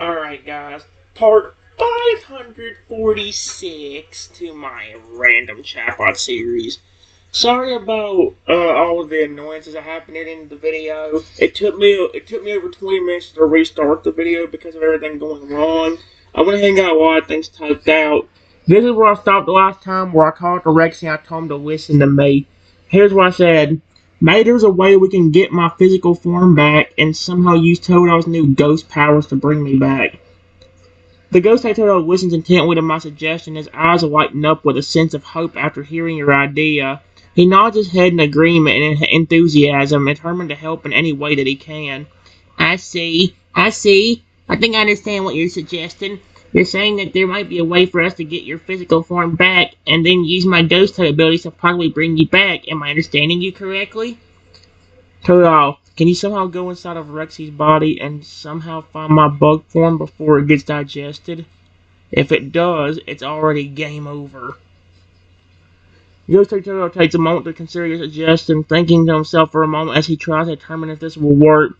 Alright, guys. Part 546 to my random chatbot series. Sorry about all of the annoyances that happened in the video. It took me over 20 minutes to restart the video because of everything going wrong. I went ahead and got a lot of things typed out. This is where I stopped the last time, where I called to Rex and I told him to listen to me. Here's what I said. Maybe there's a way we can get my physical form back and somehow use Totodile's new ghost powers to bring me back. The ghost Type Totodile listens intently to my suggestion, his eyes lighten up with a sense of hope after hearing your idea. He nods his head in agreement and enthusiasm, determined to help in any way that he can. I see. I think I understand what you're suggesting. You're saying that there might be a way for us to get your physical form back, and then use my ghost type abilities to probably bring you back. Am I understanding you correctly? Totodile, can you somehow go inside of Rexy's body and somehow find my bug form before it gets digested? If it does, it's already game over. Ghost Totodile takes a moment to consider your suggestion, thinking to himself for a moment as he tries to determine if this will work.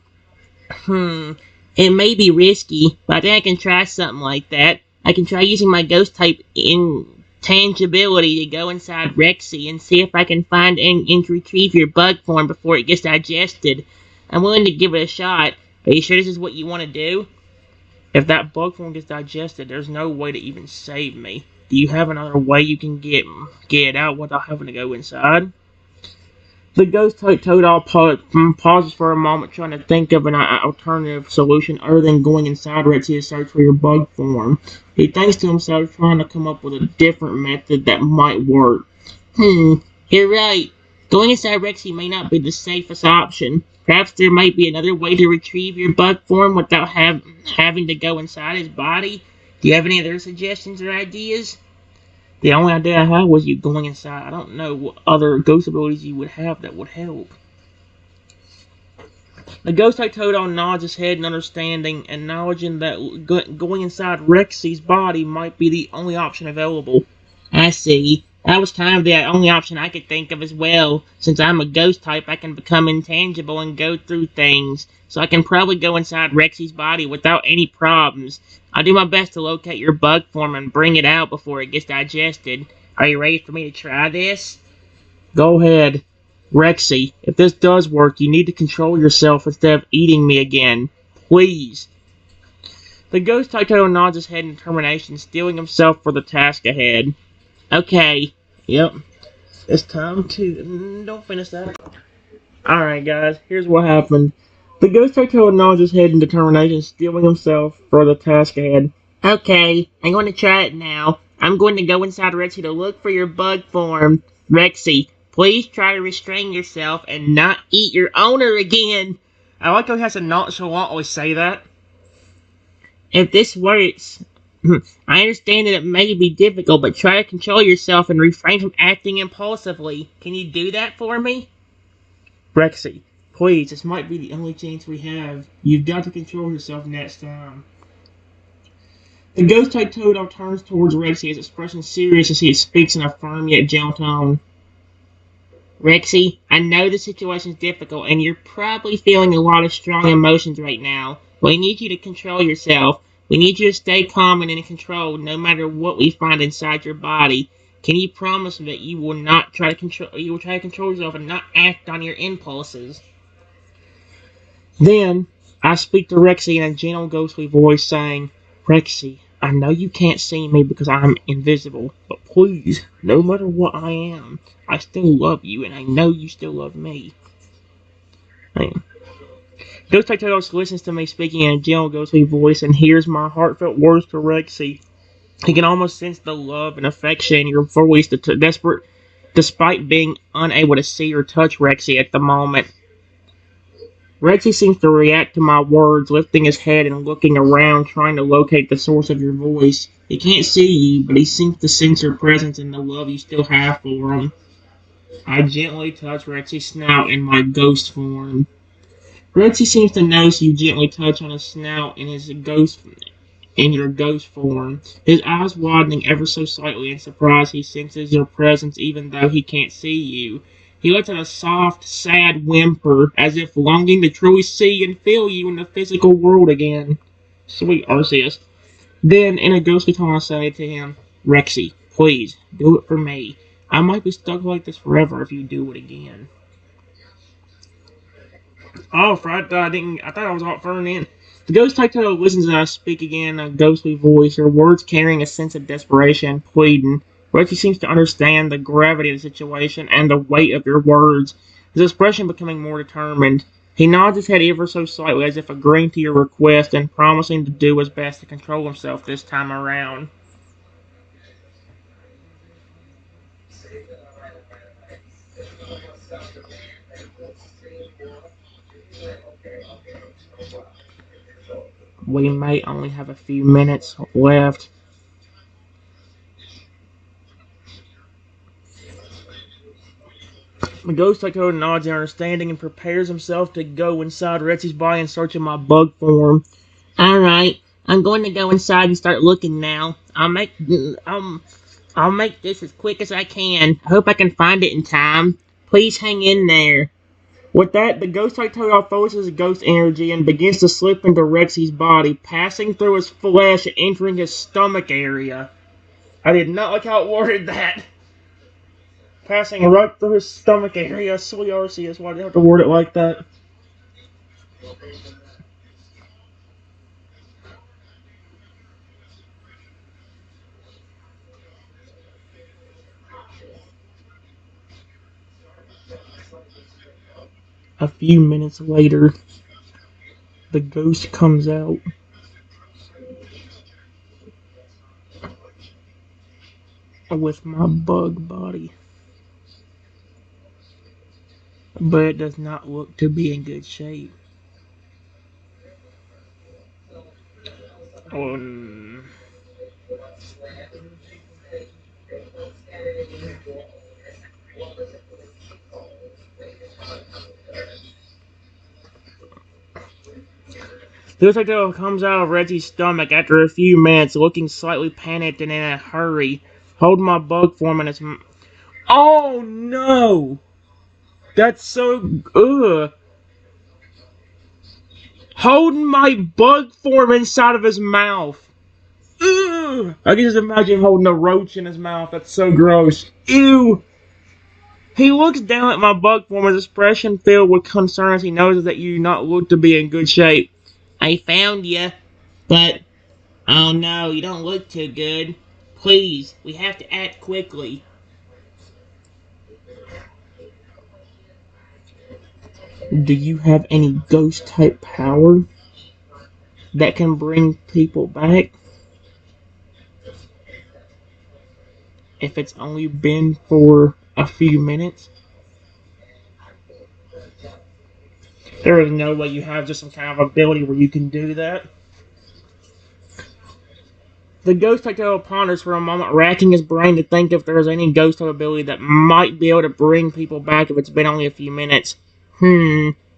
It may be risky, but I think I can try something like that. I can try using my ghost type intangibility to go inside Rexy and see if I can find and retrieve your bug form before it gets digested. I'm willing to give it a shot. Are you sure this is what you want to do? If that bug form gets digested, there's no way to even save me. Do you have another way you can get it out without having to go inside? The ghost Type Totodile pauses for a moment, trying to think of an alternative solution other than going inside Rexy to search for your bug form. He thinks to himself, trying to come up with a different method that might work. You're right. Going inside Rexy may not be the safest option. Perhaps there might be another way to retrieve your bug form without having to go inside his body. Do you have any other suggestions or ideas? The only idea I had was you going inside. I don't know what other ghost abilities you would have that would help. The ghost Type Totodile nods his head in understanding, acknowledging that going inside Rexy's body might be the only option available. I see. That was kind of the only option I could think of as well. Since I'm a ghost type, I can become intangible and go through things. So I can probably go inside Rexy's body without any problems. I'll do my best to locate your bug form and bring it out before it gets digested. Are you ready for me to try this? Go ahead. Rexy, if this does work, you need to control yourself instead of eating me again. Please. The ghost Type Totodile nods his head in determination, steeling himself for the task ahead. Okay. Yep. It's time to... Don't finish that. Alright, guys. Here's what happened. The ghost Type Totodile nods his head in determination, steeling himself for the task ahead. Okay. I'm going to try it now. I'm going to go inside Rexy to look for your bug form. Rexy, please try to restrain yourself and not eat your owner again. I like how he has to nonchalantly say that. If this works... I understand that it may be difficult, but try to control yourself and refrain from acting impulsively. Can you do that for me? Rexy, please, this might be the only chance we have. You've got to control yourself next time. The ghost Type Totodile turns towards Rexy, his expression serious as he speaks in a firm yet gentle tone. Rexy, I know the situation is difficult, and you're probably feeling a lot of strong emotions right now. But we need you to control yourself. We need you to stay calm and in control no matter what we find inside your body. Can you promise that you will try to control yourself and not act on your impulses? Then, I speak to Rexy in a gentle, ghostly voice saying, Rexy, I know you can't see me because I'm invisible, but please, no matter what I am, I still love you and I know you still love me. Ghost Type Totodile listens to me speaking in a gentle, ghostly voice and hears my heartfelt words to Rexy. He can almost sense the love and affection in your voice, desperate, despite being unable to see or touch Rexy at the moment. Rexy seems to react to my words, lifting his head and looking around, trying to locate the source of your voice. He can't see you, but he seems to sense your presence and the love you still have for him. I gently touch Rexy's snout in my ghost form. Rexy seems to notice you gently touch on his snout in your ghost form. His eyes widening ever so slightly in surprise, he senses your presence even though he can't see you. He lets out a soft, sad whimper, as if longing to truly see and feel you in the physical world again. Sweet Arceus. Then, in a ghostly tone, I say to him, Rexy, please, do it for me. I might be stuck like this forever if you do it again. Oh, Fright, I thought I was all thrown in. The ghost type turtle listens and I speak again in a ghostly voice, her words carrying a sense of desperation, pleading. Rexy seems to understand the gravity of the situation and the weight of your words, his expression becoming more determined. He nods his head ever so slightly as if agreeing to your request and promising to do his best to control himself this time around. We may only have a few minutes left. The ghost Type nods in understanding and prepares himself to go inside Retsy's body in search of my bug form. Alright, I'm going to go inside and start looking now. I'll make this as quick as I can. I hope I can find it in time. Please hang in there. With that, the ghost Totodile focuses his ghost energy and begins to slip into Rexy's body, passing through his flesh and entering his stomach area. I did not like how it worded that. Passing right through his stomach area. Silly Arceus, why do you have to word it like that? A few minutes later, the ghost comes out. With my bug body. But it does not look to be in good shape. Um, Looks like it comes out of Reggie's stomach after a few minutes, looking slightly panicked and in a hurry, holding my bug form in its. Oh no! That's so. Ugh! Holding my bug form inside of his mouth. Ugh! I can just imagine holding a roach in his mouth. That's so gross. Ew! He looks down at my bug form, his expression filled with concern as he notices that you do not look to be in good shape. I found you, but oh no, you don't look too good. Please, we have to act quickly. Do you have any ghost type power that can bring people back? If it's only been for a few minutes? There is no way you have just some kind of ability where you can do that. The ghost type ponders for a moment, racking his brain to think if there is any ghost type ability that might be able to bring people back if it's been only a few minutes.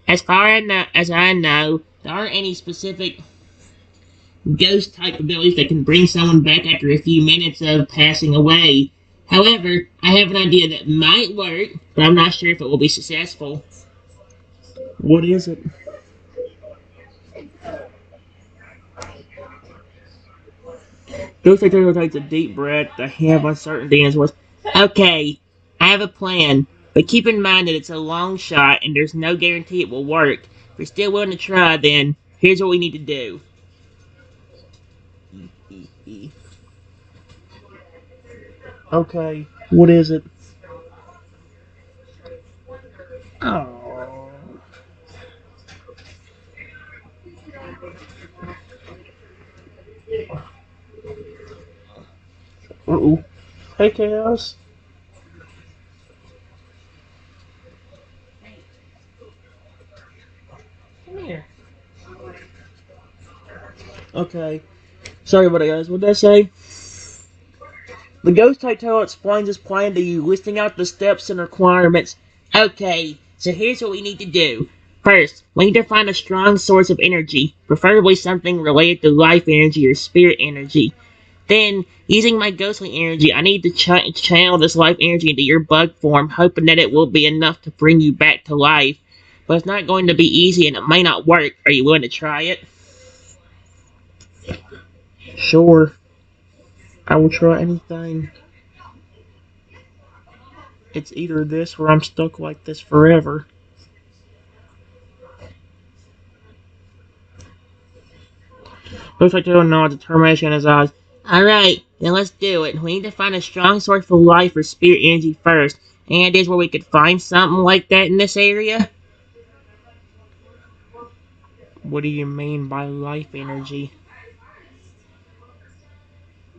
As far as I know, there aren't any specific ghost type abilities that can bring someone back after a few minutes of passing away. However, I have an idea that might work, but I'm not sure if it will be successful. What is it? Ghost Type takes a deep breath, a hint of uncertainty in his voice. Okay, I have a plan, but keep in mind that it's a long shot and there's no guarantee it will work. If you're still willing to try, then here's what we need to do. Okay, what is it? Oh. Uh-oh. Hey, Chaos. Come here. Okay. Sorry about it, guys. What did I say? The Ghost Hotel explains his plan to you, listing out the steps and requirements. Okay, so here's what we need to do. First, we need to find a strong source of energy, preferably something related to life energy or spirit energy. Then, using my ghostly energy, I need to channel this life energy into your bug form, hoping that it will be enough to bring you back to life. But it's not going to be easy and it may not work. Are you willing to try it? Sure, I will try anything. It's either this or I'm stuck like this forever. Looks like there nods, determination in his eyes. Alright, then let's do it. We need to find a strong source for life or spirit energy first. Any ideas where we could find something like that in this area? What do you mean by life energy?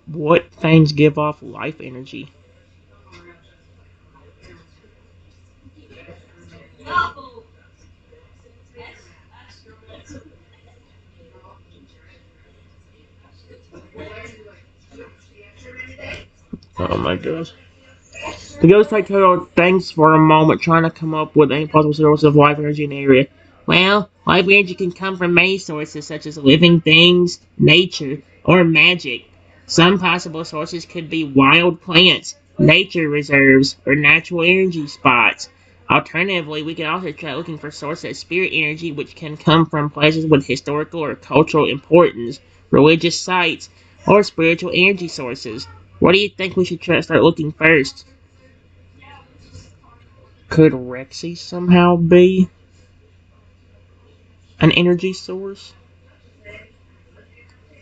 What things give off life energy? Oh my gosh. The ghost Type Totodile thinks for a moment, trying to come up with any possible source of life energy in the area. Well, life energy can come from many sources, such as living things, nature, or magic. Some possible sources could be wild plants, nature reserves, or natural energy spots. Alternatively, we could also try looking for sources of spirit energy, which can come from places with historical or cultural importance, religious sites, or spiritual energy sources. What do you think we should try to start looking first? Could Rexy somehow be an energy source?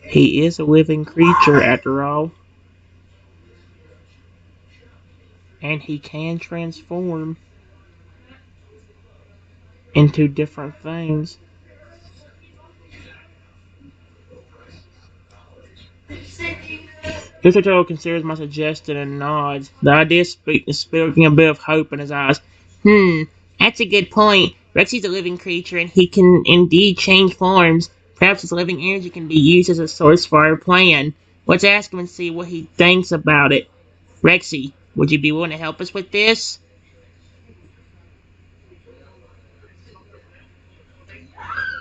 He is a living creature after all, and he can transform into different things. Mr. considers my suggestion and nods. The idea is sparking a bit of hope in his eyes. That's a good point. Rexy's a living creature and he can indeed change forms. Perhaps his living energy can be used as a source for our plan. Let's ask him and see what he thinks about it. Rexy, would you be willing to help us with this?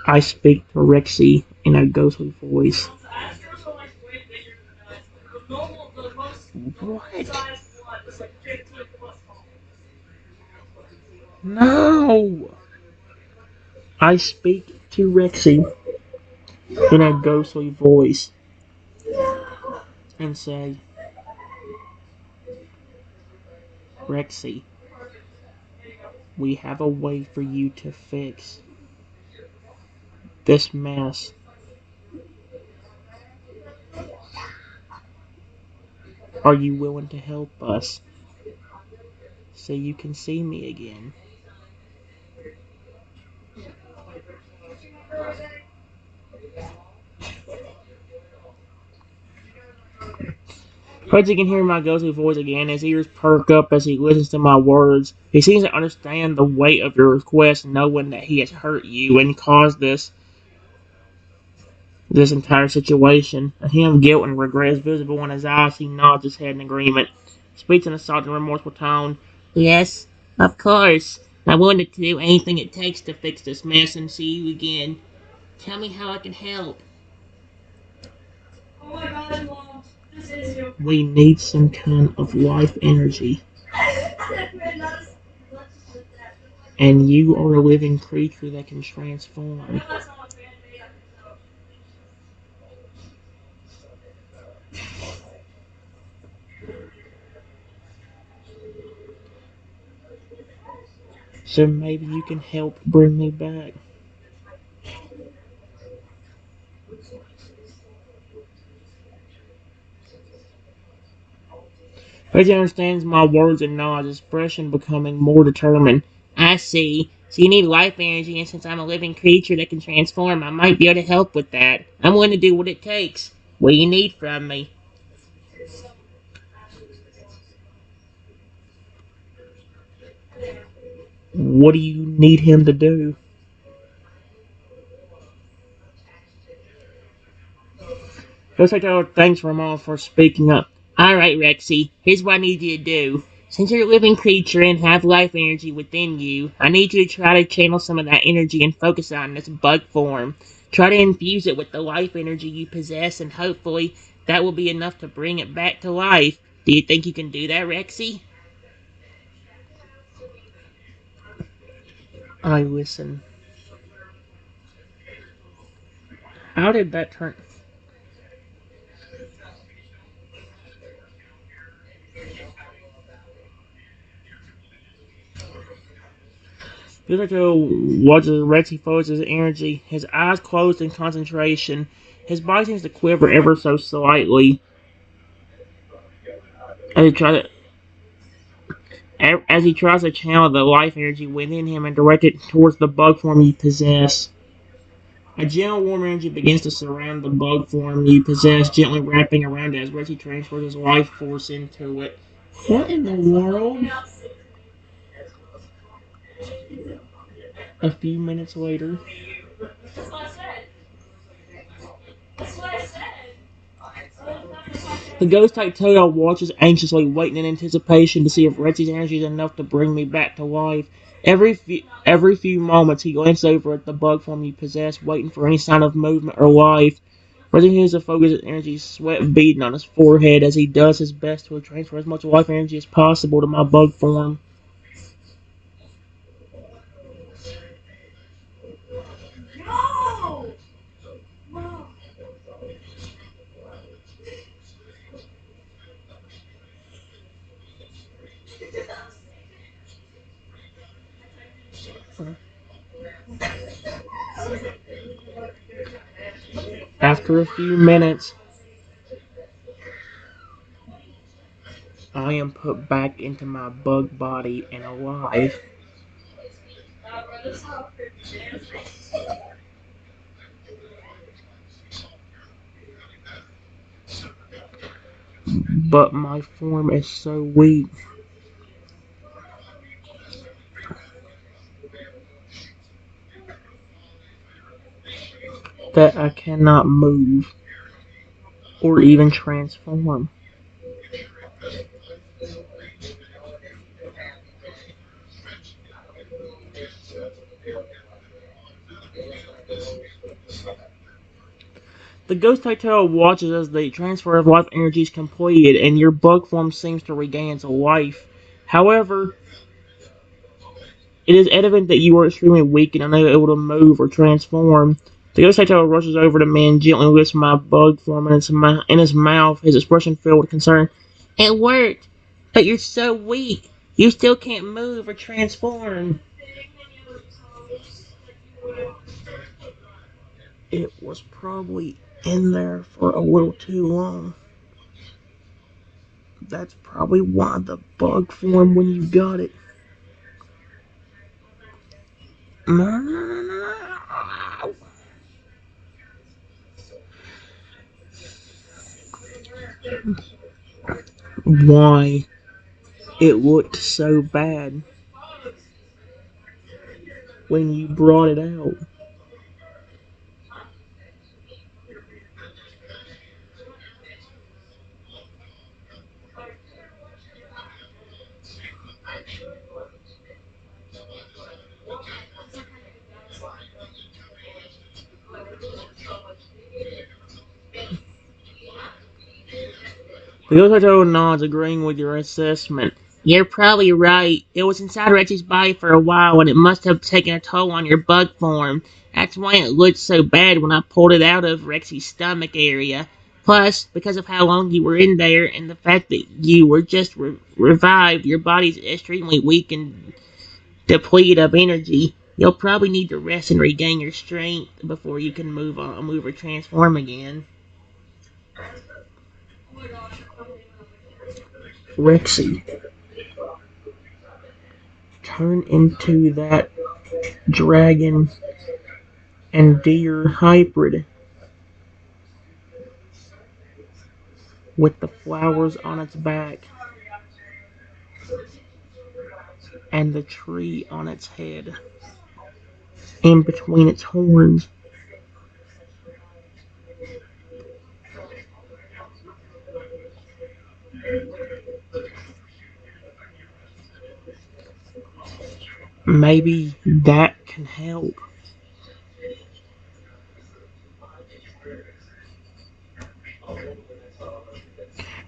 I speak to Rexy in a ghostly voice. What? No! I speak to Rexy in a ghostly voice and say, Rexy, we have a way for you to fix this mess. Are you willing to help us so you can see me again? Fudgy can hear my ghostly voice again. His ears perk up as he listens to my words. He seems to understand the weight of your request, knowing that he has hurt you and caused this entire situation. A hint of guilt and regret is visible in his eyes. He nods his head in agreement. Speaks in a soft and remorseful tone. Yes, of course. I'm willing to do anything it takes to fix this mess and see you again. Tell me how I can help. We need some kind of life energy. And you are a living creature that can transform. So maybe you can help bring me back. Reggie understands my words and nods, expression becoming more determined. I see. So you need life energy, and since I'm a living creature that can transform, I might be able to help with that. I'm willing to do what it takes. What do you need from me? What do you need him to do? Looks like thanks Ramon for speaking up. Alright, Rexy, here's what I need you to do. Since you're a living creature and have life energy within you, I need you to try to channel some of that energy and focus on this bug form. Try to infuse it with the life energy you possess, and hopefully that will be enough to bring it back to life. Do you think you can do that, Rexy? I listen. How did that turn? Yukito watches Rex. He focuses his energy, his eyes closed in concentration. His body seems to quiver ever so slightly as he tries to channel the life energy within him and direct it towards the bug form you possess. A gentle warm energy begins to surround the bug form you possess, gently wrapping around it as Reggie transfers his life force into it. What in the world? A few minutes later. The ghost Type Totodile watches anxiously, waiting in anticipation to see if Reggie's energy is enough to bring me back to life. Every few moments, he glances over at the bug form you possess, waiting for any sign of movement or life. Reggie continues to focus his energy, sweat beading on his forehead as he does his best to transfer as much life energy as possible to my bug form. After a few minutes, I am put back into my bug body and alive. But my form is so weak that I cannot move or even transform. The Ghost Hotel watches as the transfer of life energy is completed and your bug form seems to regain its life. However, it is evident that you are extremely weak and unable to move or transform. The Ghost Hotel rushes over to me and gently lifts my bug form in his mouth, his expression filled with concern. It worked, but you're so weak. You still can't move or transform. It was probably in there for a little too long. That's probably why the bug formed when you got it. Why it looked so bad when you brought it out. The Yokoto nods, agreeing with your assessment. You're probably right. It was inside Rexy's body for a while, and it must have taken a toll on your bug form. That's why it looked so bad when I pulled it out of Rexy's stomach area. Plus, because of how long you were in there, and the fact that you were just revived, your body's extremely weak and depleted of energy. You'll probably need to rest and regain your strength before you can move or transform again. Rexy, turn into that dragon and deer hybrid with the flowers on its back and the tree on its head in between its horns. Maybe that can help.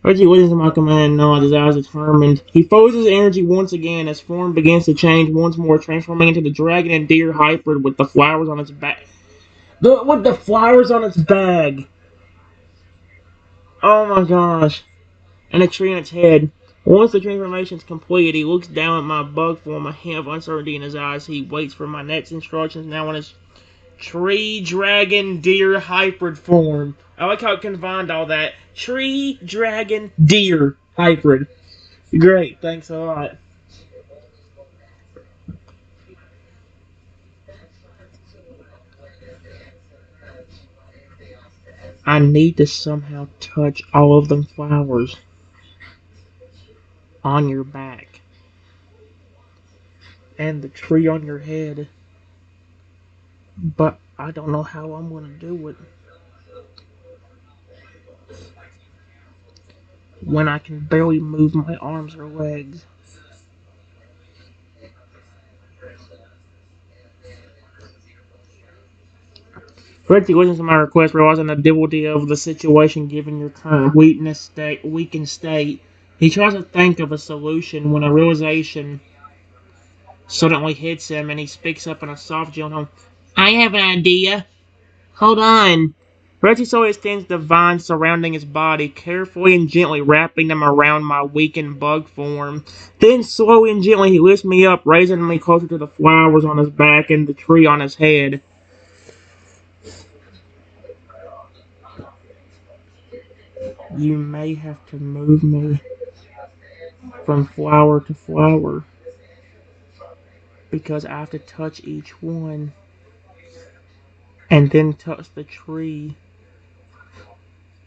Reggie listens to my command and nods, his eyes determined. He focuses his energy once again as form begins to change once more, transforming into the dragon and deer hybrid with the flowers on its back. With the flowers on its bag. Oh my gosh. And a tree on its head. Once the transformation is complete, he looks down at my bug form, a hint of uncertainty in his eyes. He waits for my next instructions, now on his tree, dragon, deer hybrid form. I like how it combined all that. Tree, dragon, deer hybrid. Great, thanks a lot. I need to somehow touch all of them flowers on your back and the tree on your head, but I don't know how I'm gonna do it when I can barely move my arms or legs. Freddy listens to my request, realizing the difficulty of the situation given your current weakened state. He tries to think of a solution when a realization suddenly hits him and he speaks up in a soft, gentle tone. I have an idea. Hold on. Reggie slowly extends the vines surrounding his body, carefully and gently wrapping them around my weakened bug form. Then, slowly and gently, he lifts me up, raising me closer to the flowers on his back and the tree on his head. You may have to move me from flower to flower because I have to touch each one and then touch the tree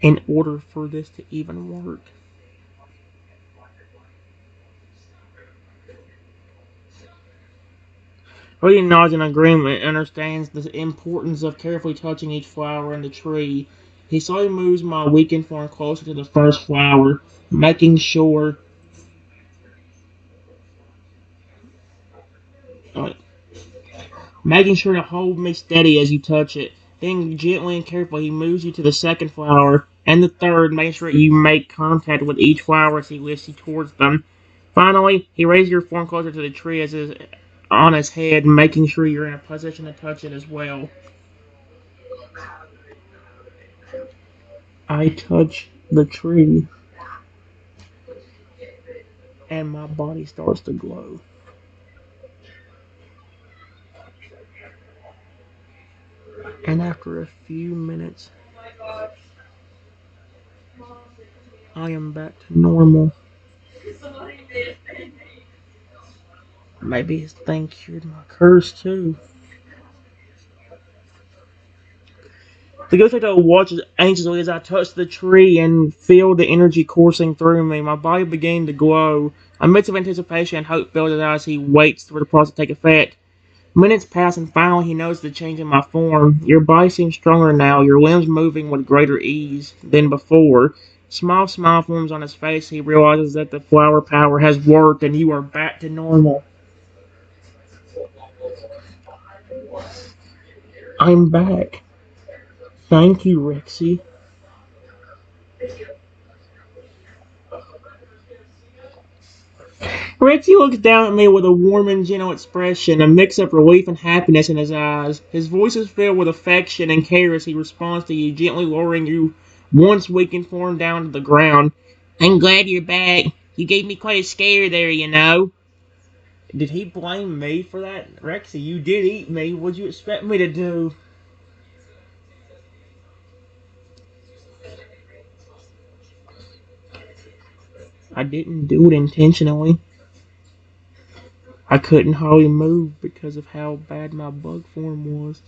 in order for this to even work. Brady nods in agreement and understands the importance of carefully touching each flower in the tree. He slowly moves my weakened form closer to the first flower, uh, making sure to hold me steady as you touch it. Then gently and carefully he moves you to the second flower and the third, making sure you make contact with each flower as he lifts you towards them. Finally, he raises your form closer to the tree as is on his head, making sure you're in a position to touch it as well. I touch the tree and my body starts to glow. And after a few minutes, I am back to normal. Maybe his thing cured my curse too. The ghost Rector watches anxiously as I touch the tree and feel the energy coursing through me. My body began to glow. A mix of anticipation and hope fills his eyes as he waits for the process to take effect. Minutes pass and finally he notices the change in my form. Your body seems stronger now, your limbs moving with greater ease than before. Small smile forms on his face. He realizes that the flower power has worked and you are back to normal. I'm back. Thank you, Rexy. Rexy looks down at me with a warm and gentle expression, a mix of relief and happiness in his eyes. His voice is filled with affection and care as he responds to you, gently lowering you once weakened form down to the ground. I'm glad you're back. You gave me quite a scare there, you know. Did he blame me for that? Rexy, you did eat me. What'd you expect me to do? I didn't do it intentionally. I couldn't hardly move because of how bad my bug form was.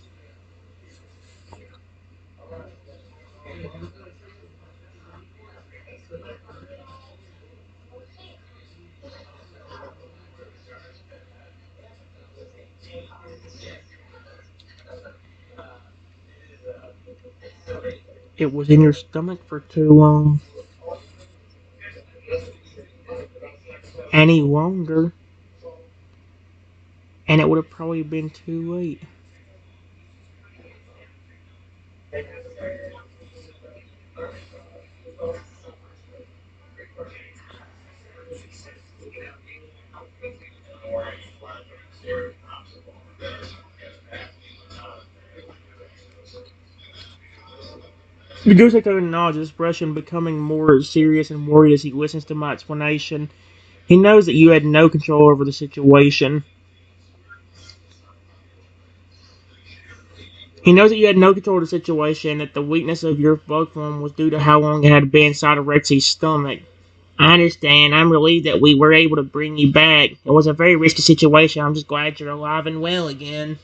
It was in your stomach for too long. Any longer, and it would have probably been too late. The ghost echo nods, his expression becoming more serious and worried as he listens to my explanation. He knows that you had no control over the situation. He knows that you had no control of the situation, that the weakness of your bug form was due to how long it had been inside of Rexy's stomach. I understand. I'm relieved that we were able to bring you back. It was a very risky situation. I'm just glad you're alive and well again.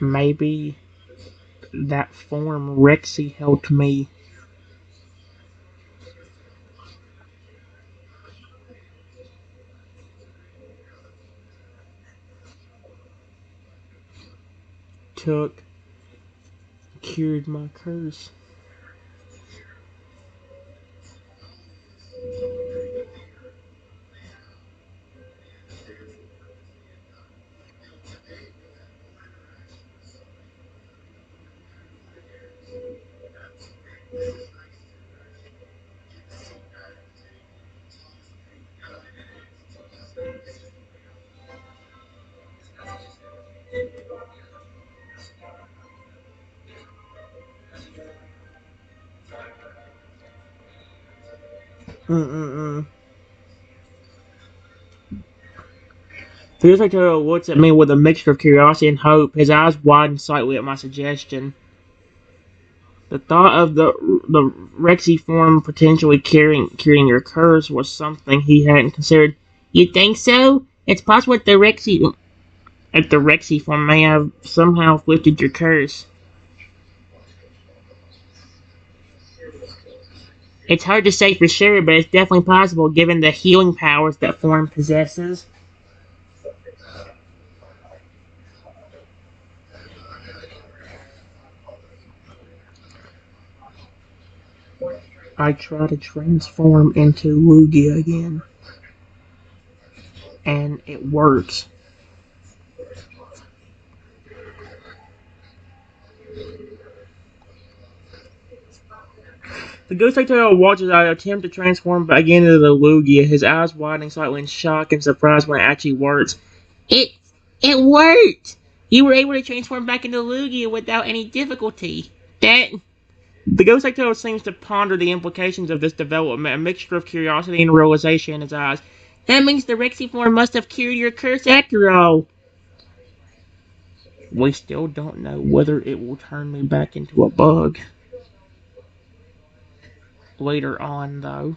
Maybe that form Rexy helped me. Cured my curse. Mm-mm-mm. Theodore looks at me with a mixture of curiosity and hope. His eyes widen slightly at my suggestion. The thought of the Rexy form potentially curing your curse was something he hadn't considered. You think so? It's possible that the Rexy form may have somehow lifted your curse. It's hard to say for sure, but it's definitely possible given the healing powers that form possesses. I try to transform into Lugia again, and it works. The Ghost Totodile watches I attempt to transform back into the Lugia, his eyes widening slightly in shock and surprise when it actually works. It it worked! You were able to transform back into Lugia without any difficulty. That The Ghost Totodile seems to ponder the implications of this development, a mixture of curiosity and realization in his eyes. That means the Rexy form must have cured your curse after all. We still don't know whether it will turn me back into a bug. Later on, though.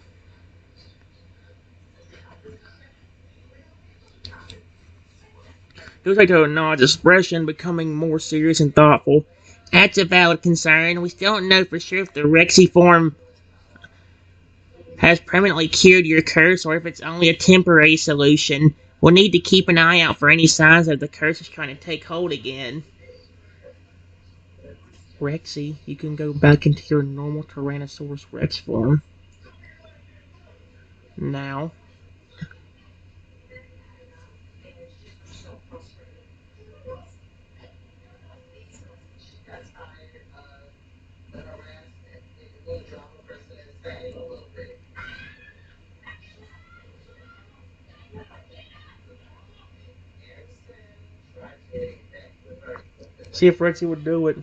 Yosaito nods, expression becoming more serious and thoughtful. That's a valid concern. We still don't know for sure if the Rexy form has permanently cured your curse or if it's only a temporary solution. We'll need to keep an eye out for any signs that the curse is trying to take hold again. Rexy, you can go back into your normal Tyrannosaurus Rex form. Now. See if Rexy would do it.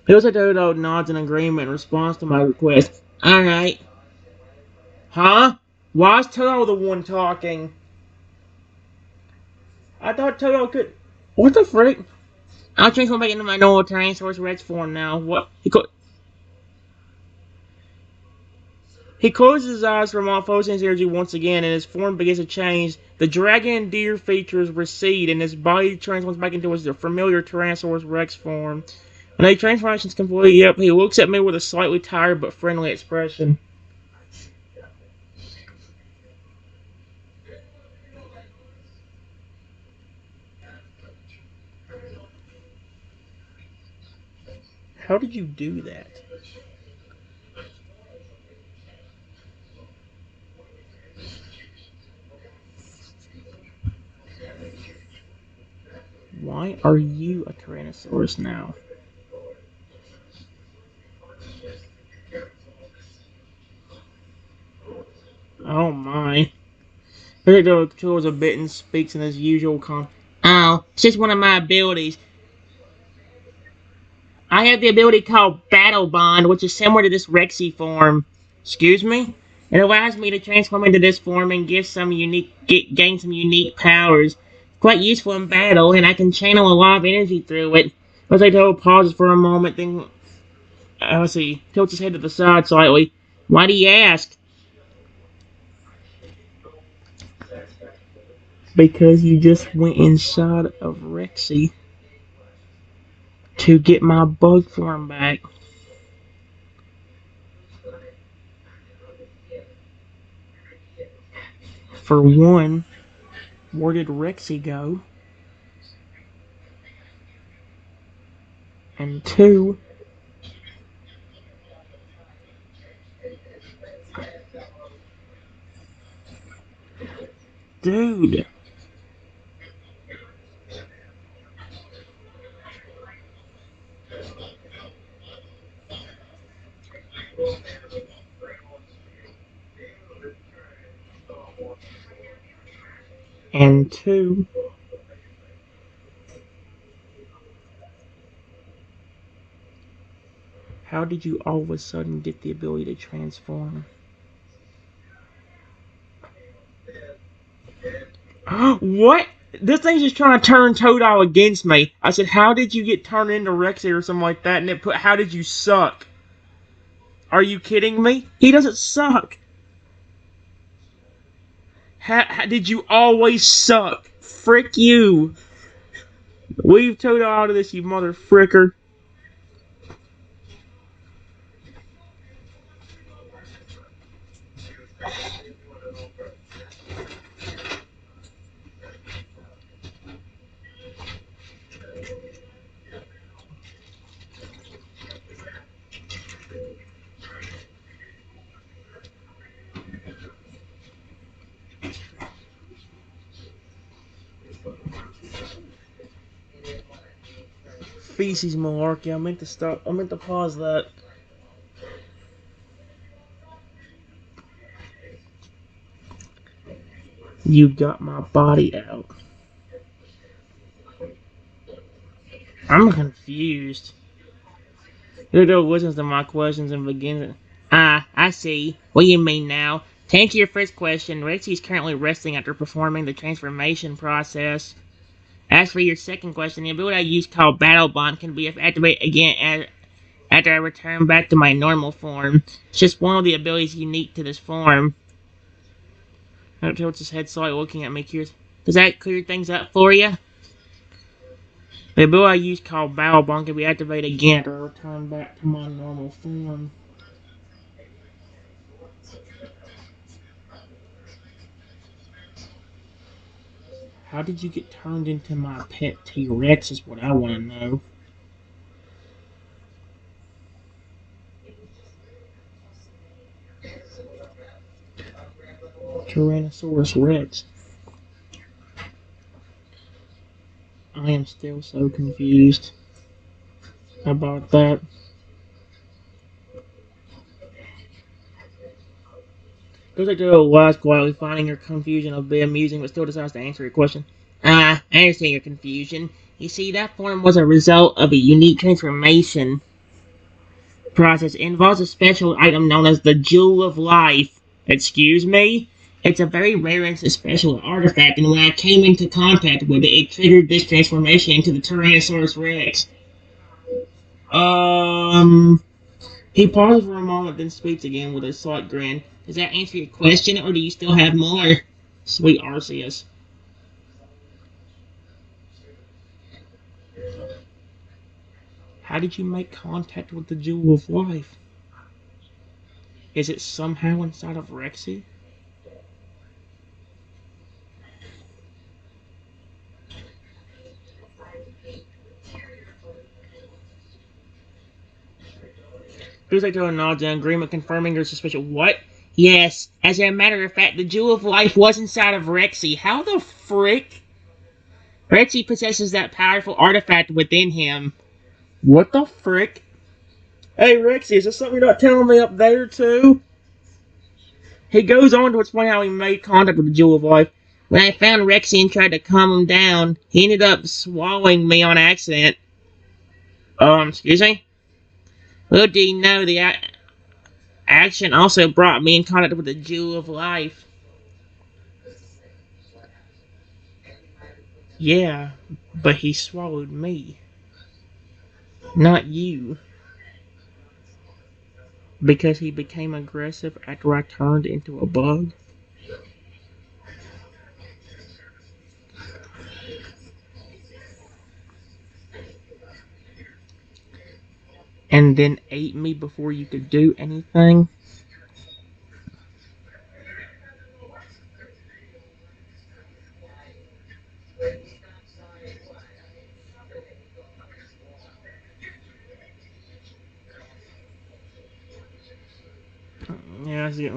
Yosaito nods in agreement in response to my request. Alright. Huh? Why is Toto the one talking? I thought Toto could. What the frick? I'll transform back into my normal Tyrannosaurus Rex form now. What? He closes his eyes from all focusing his energy once again, and his form begins to change. The dragon deer features recede, and his body transforms back into his familiar Tyrannosaurus Rex form. When the transformation is complete, yep, he looks at me with a slightly tired but friendly expression. How did you do that? Why are you a Tyrannosaurus now? Oh my. Victor controls a bit and speaks in his usual Oh, it's just one of my abilities. I have the ability called Battle Bond, which is similar to this Rexy form. Excuse me? It allows me to transform into this form and gain some unique powers. Quite useful in battle, and I can channel a lot of energy through it. Let's say Toad pauses for a moment, then let's see, tilts his head to the side slightly. Why do you ask? Because you just went inside of Rexy to get my bug form back. For one, where did Rexy go? And two, dude. And two, how did you all of a sudden get the ability to transform? What? This thing's just trying to turn Totodile against me. I said, how did you get turned into Rexy or something like that? And it put, how did you suck? Are you kidding me? He doesn't suck. How did you always suck? Frick you. Leave Totodile out of this, you mother fricker. Feces malarkey. I meant to pause that. You got my body out. I'm confused. Ludo listens to my questions and begins. I see. What do you mean now? To answer your first question, Rexy is currently resting after performing the transformation process. As for your second question, the ability I use called Battle Bond can be activated again after I return back to my normal form. It's just one of the abilities unique to this form. Tilts his head slightly, looking at me curious. Does that clear things up for you? The ability I use called Battle Bond can be activated again after I return back to my normal form. How did you get turned into my pet T-Rex is what I want to know. Tyrannosaurus Rex. I am still so confused about that. Goes like to Wise quietly, finding your confusion a bit amusing, but still decides to answer your question. I understand your confusion. You see, that form was a result of a unique transformation process. It involves a special item known as the Jewel of Life. Excuse me? It's a very rare and special artifact, and when I came into contact with it, it triggered this transformation into the Tyrannosaurus Rex. He pauses for a moment, then speaks again with a slight grin. Does that answer your question, or do you still have more? Sweet Arceus. How did you make contact with the Jewel of Life? Is it somehow inside of Rexy? Tuesday nods in agreement, confirming your suspicion. What? Yes, as a matter of fact, the Jewel of Life was inside of Rexy. How the frick? Rexy possesses that powerful artifact within him. What the frick? Hey, Rexy, is there something you're not telling me up there, too? He goes on to explain how he made contact with the Jewel of Life. When I found Rexy and tried to calm him down, he ended up swallowing me on accident. Excuse me? Little did you know the action also brought me in contact with the jewel of life. Yeah, but he swallowed me, not you, because he became aggressive after I turned into a bug. And then ate me before you could do anything. Yeah, I see.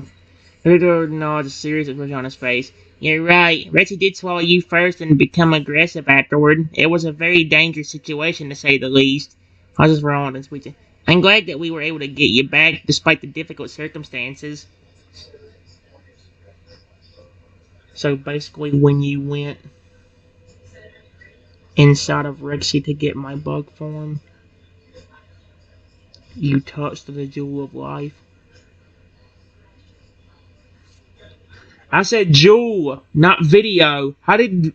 Theodore nods a serious expression on his face. You're right. Rexy did swallow you first and become aggressive afterward. It was a very dangerous situation, to say the least. I was just wrong and speaking. I'm glad that we were able to get you back despite the difficult circumstances. So basically, when you went inside of Rexy to get my bug form, you touched the jewel of life. I said jewel, not video. How did...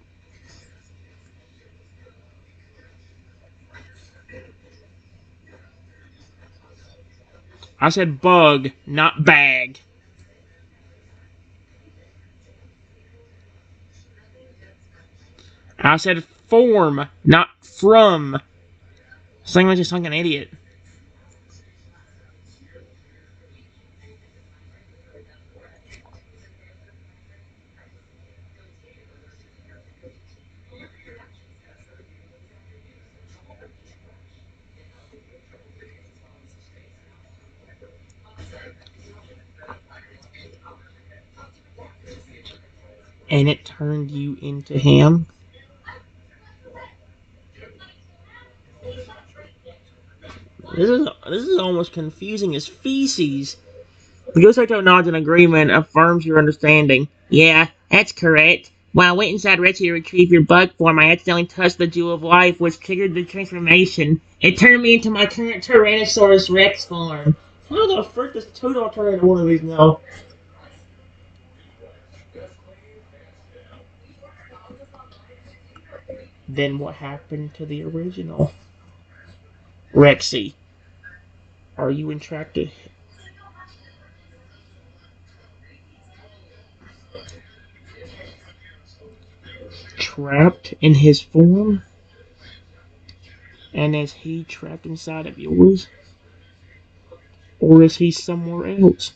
I said bug, not bag. I said form, not from. Someone just like an idiot. And it turned you into him. This is almost confusing as feces. The Ghost nods in agreement, affirms your understanding. Yeah, that's correct. When I went inside Retchy to retrieve your bug form, I accidentally touched the Jewel of Life, which triggered the transformation. It turned me into my current Tyrannosaurus Rex form. How the frick does Totodile turn into one of these now? Then what happened to the original? Rexy, are you entrapped? Trapped in his form? And is he trapped inside of yours? Or is he somewhere else?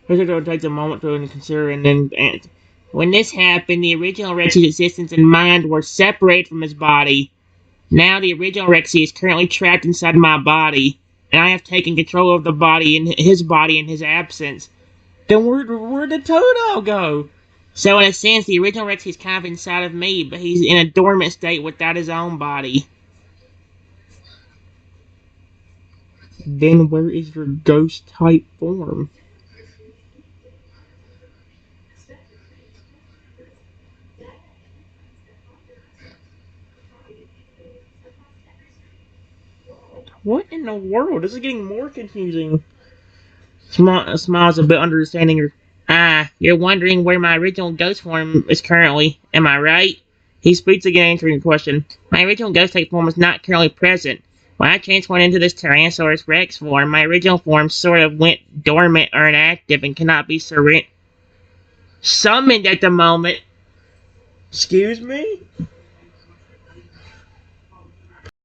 Visitor takes a moment to consider and then answer. When this happened, the original Rexy's existence and mind were separated from his body. Now the original Rexy is currently trapped inside my body, and I have taken control of the body in his absence. Then where did Totodile go? So in a sense, the original Rexy is kind of inside of me, but he's in a dormant state without his own body. Then where is your ghost type form? What in the world? This is getting more confusing. Smiles a bit understanding. You're wondering where my original ghost form is currently, am I right? He speaks again, answering your question. My original ghost type form is not currently present. When I transformed into this Tyrannosaurus Rex form, my original form sort of went dormant or inactive and cannot be summoned at the moment. Excuse me?